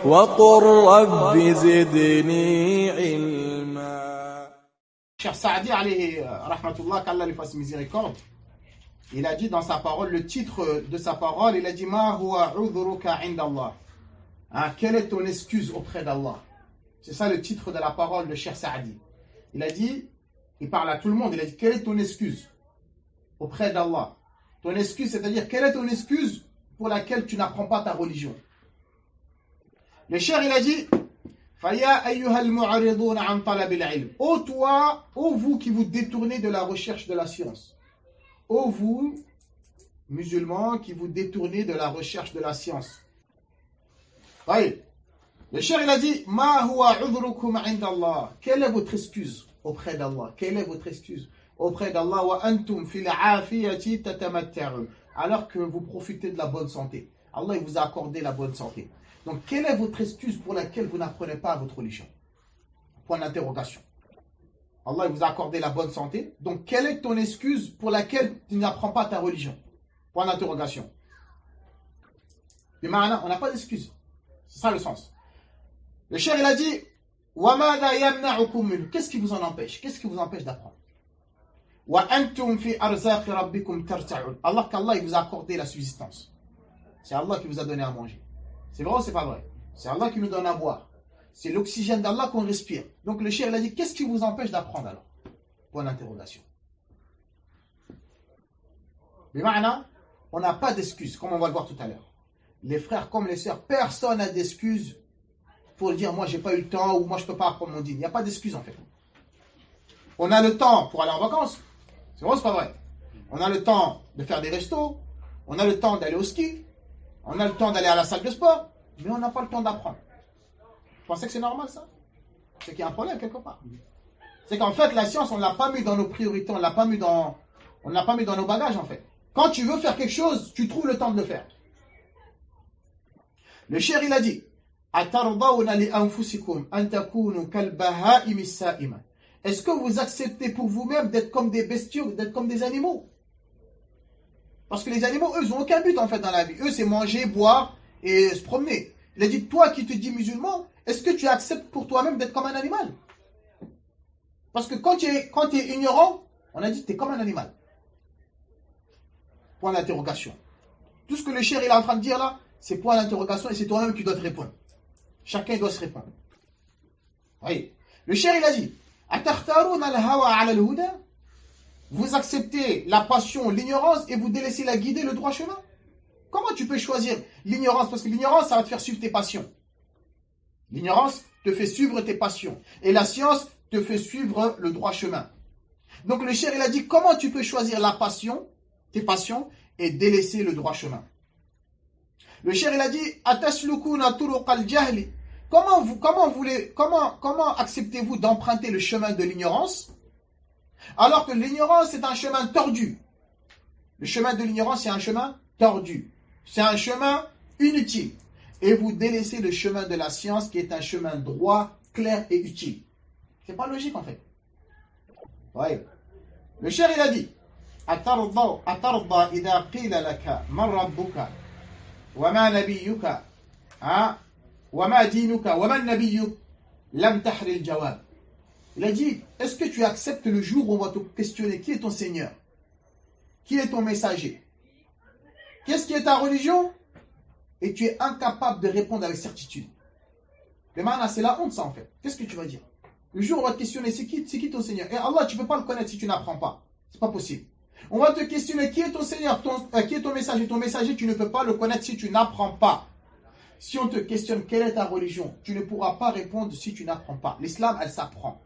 وقل رب زدني علما. Cheikh Saadi alayhi rahmatullah, qu'Allah lui fasse miséricorde, il a dit dans sa parole, le titre de sa parole, il a dit Ma huwa udhruka indallah. Quelle est ton excuse auprès d'Allah? C'est ça le titre de la parole de Cheikh Saadi. Il a dit, il parle à tout le monde, il a dit quelle est ton excuse auprès d'Allah? Ton excuse, c'est-à-dire quelle est ton excuse pour laquelle tu n'apprends pas ta religion? Le Cheikh il a dit Faya ayyuhal mu'aridun an talabil ilm. Ô toi, ô vous qui vous détournez de la recherche de la science. Ô vous, musulmans, qui vous détournez de la recherche de la science. Oui. Le Cheikh il a dit Ma huwa udhrukum indallah. Quelle est votre excuse auprès d'Allah? Quelle est votre excuse auprès d'Allah? Wa antum fil afiyati tatamatta'un. Alors que vous profitez de la bonne santé. Allah il vous a accordé la bonne santé. Donc, quelle est votre excuse pour laquelle vous n'apprenez pas votre religion? Point d'interrogation. Allah vous a accordé la bonne santé. Donc, quelle est ton excuse pour laquelle tu n'apprends pas ta religion? Point d'interrogation. On n'a pas d'excuse. C'est ça le sens. Le Cheikh, il a dit qu'est-ce qui vous en empêche? Qu'est-ce qui vous empêche d'apprendre? Alors qu'Allah il vous a accordé la subsistance. C'est Allah qui vous a donné à manger. C'est vrai ou c'est pas vrai? C'est Allah qui nous donne à boire. C'est l'oxygène d'Allah qu'on respire. Donc le Cheikh il a dit qu'est-ce qui vous empêche d'apprendre alors? Point d'interrogation. Mais maintenant, on n'a pas d'excuse, comme on va le voir tout à l'heure. Les frères comme les sœurs, personne n'a d'excuse pour dire moi j'ai pas eu le temps ou moi je peux pas apprendre mon dîne. Il n'y a pas d'excuse en fait. On a le temps pour aller en vacances. C'est vrai ou c'est pas vrai? On a le temps de faire des restos. On a le temps d'aller au ski. On a le temps d'aller à la salle de sport, mais on n'a pas le temps d'apprendre. Vous pensez que c'est normal ça? C'est qu'il y a un problème quelque part. C'est qu'en fait, la science, on ne l'a pas mis dans nos priorités, on ne l'a pas mis dans nos bagages en fait. Quand tu veux faire quelque chose, tu trouves le temps de le faire. Le Cheikh il a dit est-ce que vous acceptez pour vous-même d'être comme des bestiaux, d'être comme des animaux? Parce que les animaux, eux, ils n'ont aucun but en fait dans la vie. Eux, c'est manger, boire et se promener. Il a dit, toi qui te dis musulman, est-ce que tu acceptes pour toi-même d'être comme un animal? Parce que quand tu es ignorant, on a dit que tu es comme un animal. Point d'interrogation. Tout ce que le Cheikh il est en train de dire là, c'est point d'interrogation et c'est toi-même qui dois te répondre. Chacun doit se répondre. Oui. Le Cheikh il a dit, Atakhtarun al-hawa ala al-huda? Vous acceptez la passion, l'ignorance et vous délaissez la guider, le droit chemin? Comment tu peux choisir l'ignorance? Parce que l'ignorance, ça va te faire suivre tes passions. L'ignorance te fait suivre tes passions. Et la science te fait suivre le droit chemin. Donc le Cheikh, il a dit, comment tu peux choisir la passion, tes passions, et délaisser le droit chemin? Le Cheikh, il a dit, Ataslukuna turuqal jahli. Comment acceptez-vous d'emprunter le chemin de l'ignorance? Alors que l'ignorance, c'est un chemin tordu. Le chemin de l'ignorance, c'est un chemin tordu. C'est un chemin inutile. Et vous délaissez le chemin de la science, qui est un chemin droit, clair et utile. C'est pas logique, en fait. Oui. Le Cheikh, il a dit, Atarda idha qila laka man rabbuka, wa ma nabiyuka, wa ma dinuka, wa man nabiyyuk, lam tahri al-jawab. Il a dit, est-ce que tu acceptes le jour où on va te questionner qui est ton Seigneur? Qui est ton messager? Qu'est-ce qui est ta religion? Et tu es incapable de répondre avec certitude. Mais maintenant, c'est la honte ça en fait. Qu'est-ce que tu vas dire? Le jour où on va te questionner, c'est qui ton Seigneur? Et Allah, tu ne peux pas le connaître si tu n'apprends pas. C'est pas possible. On va te questionner, qui est ton Seigneur? Qui est ton messager? Ton messager, tu ne peux pas le connaître si tu n'apprends pas. Si on te questionne, quelle est ta religion? Tu ne pourras pas répondre si tu n'apprends pas. L'islam, elle s'apprend.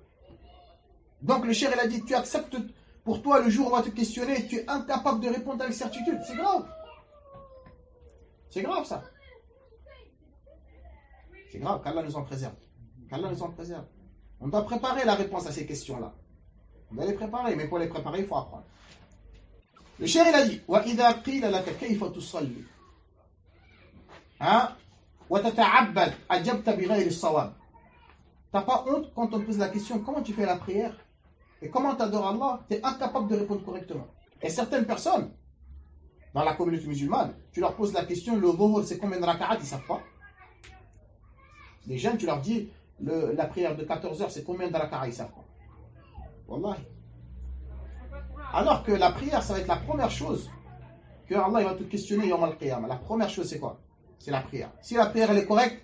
Donc le Cheikh il a dit, tu acceptes pour toi le jour où on va te questionner et tu es incapable de répondre avec certitude. C'est grave. C'est grave ça. C'est grave, qu'Allah nous en préserve. Qu'Allah nous en préserve. On doit préparer la réponse à ces questions-là. On doit les préparer, mais pour les préparer, il faut apprendre. Le Cheikh il a dit, وَإِذَا قِيلَ لَكَ كَيْفَ تُصَلِّ وَتَتَعَبَّدْ أَجَبْتَ بِغَيْرِ الصَّوَابِ. T'as pas honte quand on te pose la question, comment tu fais la prière? Et comment tu adores Allah? Tu es incapable de répondre correctement. Et certaines personnes, dans la communauté musulmane, tu leur poses la question, le dhuhr c'est combien de raka'at? Ils ne savent pas. Les jeunes, tu leur dis, la prière de 14 heures, c'est combien de rak'a, ils savent pas. Wallahi. Alors que la prière, ça va être la première chose que Allah il va te questionner yawm al-qiyamah. La première chose, c'est quoi? C'est la prière. Si la prière, elle est correcte,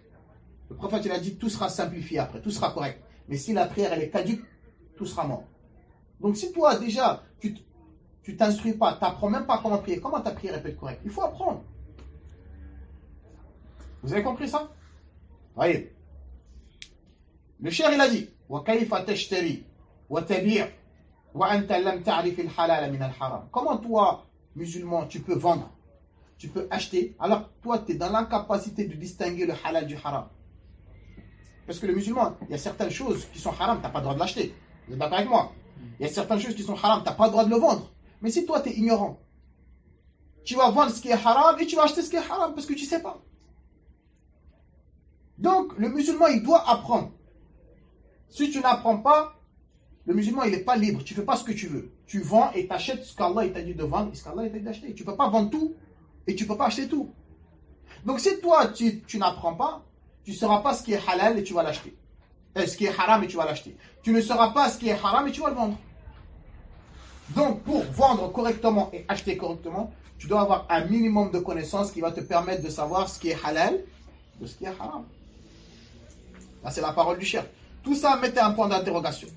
le prophète, il a dit, tout sera simplifié après, tout sera correct. Mais si la prière, elle est caduque, tout sera mort. Donc si toi, déjà, tu t'instruis pas, tu n'apprends même pas comment prier, comment ta prière peut être correcte? Il faut apprendre. Vous avez compris ça? Voyez. Le cher, il a dit, وَكَيْفَ تَشْتَرِي وَتَبِيعْ وَأَنْتَ لَمْ تَعْرِفِ الْحَلَالَ مِنَ الْحَرَامِ. Comment toi, musulman, tu peux vendre, tu peux acheter, alors toi, tu es dans l'incapacité de distinguer le halal du haram. Parce que le musulman, il y a certaines choses qui sont haram, tu n'as pas le droit de l'acheter. Vous êtes d'accord avec moi? Il y a certaines choses qui sont haram, tu n'as pas le droit de le vendre. Mais si toi, tu es ignorant, tu vas vendre ce qui est haram et tu vas acheter ce qui est haram parce que tu ne sais pas. Donc, le musulman, il doit apprendre. Si tu n'apprends pas, le musulman, il n'est pas libre. Tu ne fais pas ce que tu veux. Tu vends et tu achètes ce qu'Allah t'a dit de vendre et ce qu'Allah t'a dit d'acheter. Tu ne peux pas vendre tout et tu ne peux pas acheter tout. Donc, si toi, tu n'apprends pas, tu ne sauras pas ce qui est halal et tu vas l'acheter. Ce qui est haram et tu vas l'acheter. Tu ne sauras pas ce qui est haram et tu vas le vendre. Donc, pour vendre correctement et acheter correctement, tu dois avoir un minimum de connaissances qui va te permettre de savoir ce qui est halal de ce qui est haram. Là, c'est la parole du cheikh. Tout ça, mettez un point d'interrogation.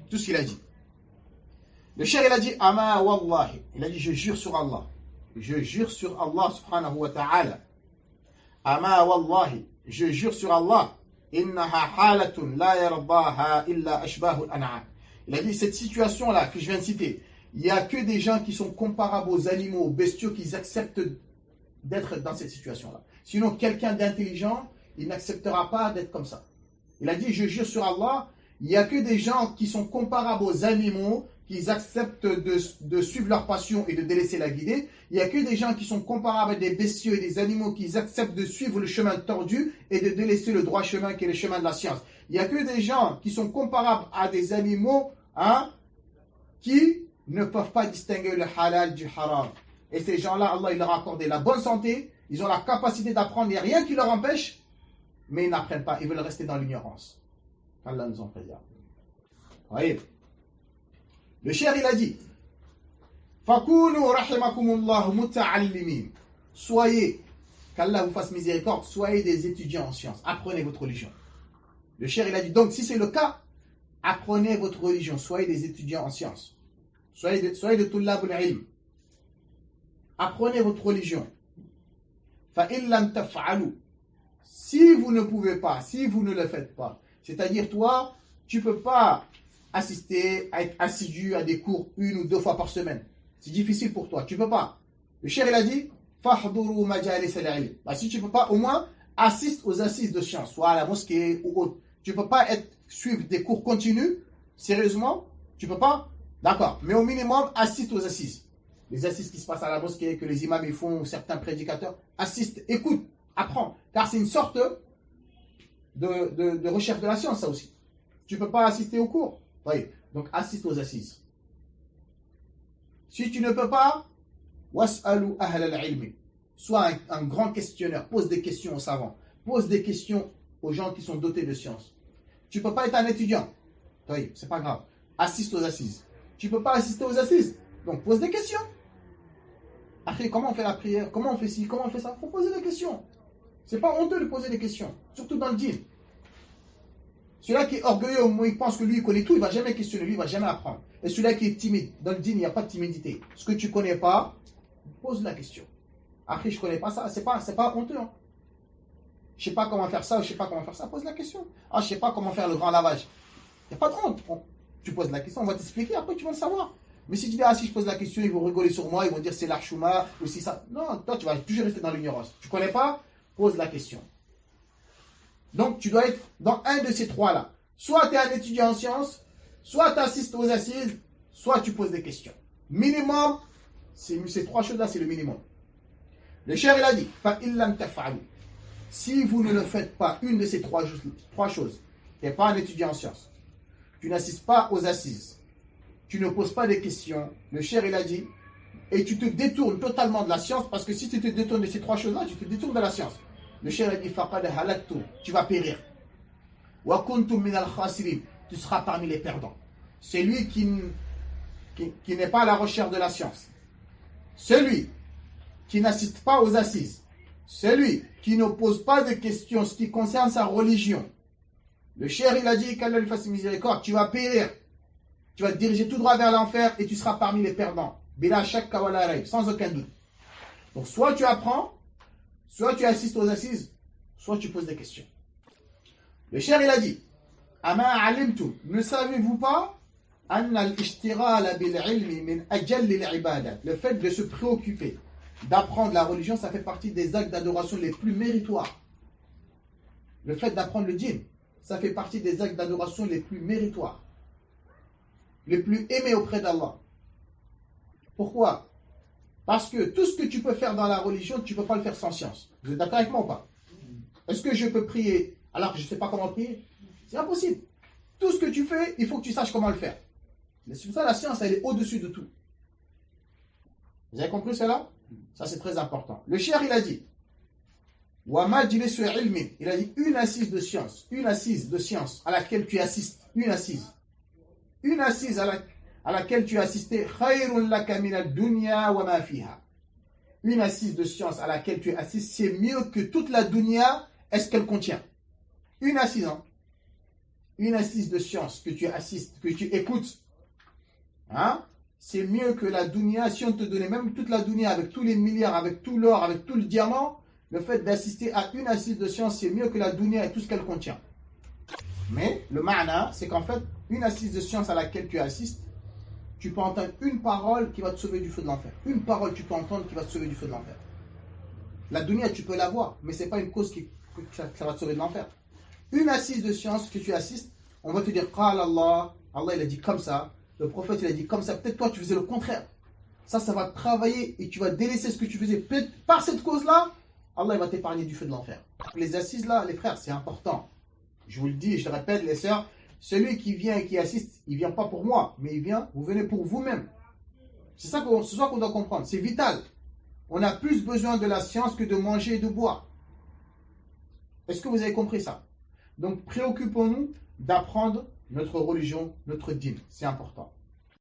Tout ce qu'il a dit. Le cheikh, il a dit, Ama wallahi. Il a dit, je jure sur Allah. Je jure sur Allah subhanahu wa ta'ala. Ama wallahi. Je jure sur Allah. Innaha halatun la yardaha illa ashbahu al-an'am. Il a dit, cette situation-là que je viens de citer, il n'y a que des gens qui sont comparables aux animaux, aux bestiaux, qui acceptent d'être dans cette situation-là. Sinon, quelqu'un d'intelligent, il n'acceptera pas d'être comme ça. Il a dit, je jure sur Allah, il n'y a que des gens qui sont comparables aux animaux, qui acceptent de suivre leur passion et de délaisser la guidée. Il n'y a que des gens qui sont comparables à des bestiaux et des animaux qui acceptent de suivre le chemin tordu et de délaisser le droit chemin qui est le chemin de la science. Il n'y a que des gens qui sont comparables à des animaux qui ne peuvent pas distinguer le halal du haram. Et ces gens-là, Allah il leur a accordé la bonne santé, ils ont la capacité d'apprendre, il n'y a rien qui leur empêche, mais ils n'apprennent pas, ils veulent rester dans l'ignorance. Allah nous en préserve. Voyez. Le cheikh il a dit, Fakunu rahimakumullah muta'allimin. Soyez, qu'Allah vous fasse miséricorde, soyez des étudiants en sciences, apprenez votre religion. Le cheikh il a dit, donc si c'est le cas, apprenez votre religion, soyez des étudiants en sciences. Soyez de tullab al-ilm. Apprenez votre religion. Fa'in lam taf'alu. Si vous ne pouvez pas, si vous ne le faites pas, c'est-à-dire toi, tu ne peux pas assister, à être assidu à des cours 1 ou 2 fois par semaine. C'est difficile pour toi, tu ne peux pas. Le cheikh il a dit, fahduru majalis al-ilm. Si tu ne peux pas, au moins, assiste aux assises de sciences, soit à la mosquée ou autre. Tu ne peux pas suivre des cours continus, sérieusement, tu ne peux pas. D'accord, mais au minimum, assiste aux assises. Les assises qui se passent à la mosquée, que les imams ils font, certains prédicateurs, assiste, écoute, apprends. Car c'est une sorte de recherche de la science, ça aussi. Tu ne peux pas assister aux cours. Voyez, donc assiste aux assises. Si tu ne peux pas, was'alu ahl al-ilmi. Sois un grand questionneur, pose des questions aux savants, pose des questions aux gens qui sont dotés de science. Tu ne peux pas être un étudiant. Voyez, c'est pas grave. Assiste aux assises. Tu ne peux pas assister aux assises. Donc pose des questions. Après, comment on fait la prière? Comment on fait ci? Comment on fait ça? Il faut poser des questions. C'est pas honteux de poser des questions. Surtout dans le dîn. Celui-là qui est orgueilleux, au moins il pense que lui il connaît tout, il ne va jamais questionner, lui il ne va jamais apprendre. Et celui-là qui est timide, dans le dîn, il n'y a pas de timidité. Ce que tu ne connais pas, pose la question. Après, je ne connais pas ça, c'est pas honteux. Hein. Je ne sais pas comment faire ça, ou je ne sais pas comment faire ça, pose la question. Ah, je ne sais pas comment faire le grand lavage. Il n'y a pas de honte. Tu poses la question, on va t'expliquer, après tu vas le savoir. Mais si tu dis, ah si je pose la question, ils vont rigoler sur moi, ils vont dire c'est l'archouma, ou si ça. Non, toi tu vas toujours rester dans l'ignorance. Tu ne connais pas, pose la question. Donc tu dois être dans un de ces trois-là. Soit tu es un étudiant en sciences, soit tu assistes aux assises, soit tu poses des questions. Minimum, ces trois choses-là, c'est le minimum. Le cheikh il a dit, فَإِلَّمْ تَفْعَلُوا. Si vous ne le faites pas, une de ces trois choses, tu n'es pas un étudiant en sciences, tu n'assistes pas aux assises, tu ne poses pas des questions, le cheikh il a dit, et tu te détournes totalement de la science, parce que si tu te détournes de ces trois choses-là, tu te détournes de la science. Le cheikh a dit, فَقَدْ هَلَكْتُ. Tu vas périr. Wa kuntum min al-khasirin. Tu seras parmi les perdants. Celui qui n'est pas à la recherche de la science. Celui qui n'assiste pas aux assises. Celui qui ne pose pas de questions ce qui concerne sa religion. Le cher, il a dit qu'Allah lui fasse miséricorde, tu vas périr. Tu vas te diriger tout droit vers l'enfer et tu seras parmi les perdants. Bila shakka wala rayb, sans aucun doute. Donc soit tu apprends, soit tu assistes aux assises, soit tu poses des questions. Le cher, il a dit, Ama alimtum, ne savez-vous pas anna al-ishtighal bil-ilmi min ajalli al-ibadat. Le fait de se préoccuper, d'apprendre la religion, ça fait partie des actes d'adoration les plus méritoires. Le fait d'apprendre le djinn, ça fait partie des actes d'adoration les plus méritoires, les plus aimés auprès d'Allah. Pourquoi? Parce que tout ce que tu peux faire dans la religion, tu ne peux pas le faire sans science. Vous êtes d'accord avec moi ou pas? Est-ce que je peux prier alors que je ne sais pas comment prier? C'est impossible. Tout ce que tu fais, il faut que tu saches comment le faire. Mais c'est pour ça que la science, elle est au-dessus de tout. Vous avez compris cela? Ça, c'est très important. Le cheikh, il a dit, il a dit une assise de science à laquelle tu assistes, une assise à laquelle tu as assisté, une assise de science à laquelle tu assistes, c'est mieux que toute la dunya, est-ce qu'elle contient? Une assise, hein? Une assise de science que tu assistes, que tu écoutes, hein? C'est mieux que la dunya. Si on te donnait même toute la dunya avec tous les milliards, avec tout l'or, avec tout le diamant, le fait d'assister à une assise de science, c'est mieux que la dunya et tout ce qu'elle contient. Mais le ma'na, c'est qu'en fait, une assise de science à laquelle tu assistes, tu peux entendre une parole qui va te sauver du feu de l'enfer. Une parole tu peux entendre qui va te sauver du feu de l'enfer. La dunya, tu peux l'avoir, mais ce n'est pas une cause que ça va te sauver de l'enfer. Une assise de science que tu assistes, on va te dire, Qala Allah, Allah il a dit comme ça, le prophète il a dit comme ça, peut-être toi tu faisais le contraire. Ça va te travailler et tu vas délaisser ce que tu faisais. Peut-être par cette cause-là, Allah il va t'épargner du feu de l'enfer. Les assises là, les frères, c'est important. Je vous le dis, je le répète, les sœurs, celui qui vient et qui assiste, il ne vient pas pour moi, mais il vient, vous venez pour vous-même. C'est ça qu'on doit comprendre, c'est vital. On a plus besoin de la science que de manger et de boire. Est-ce que vous avez compris ça? Donc préoccupons-nous d'apprendre notre religion, notre dîme. C'est important.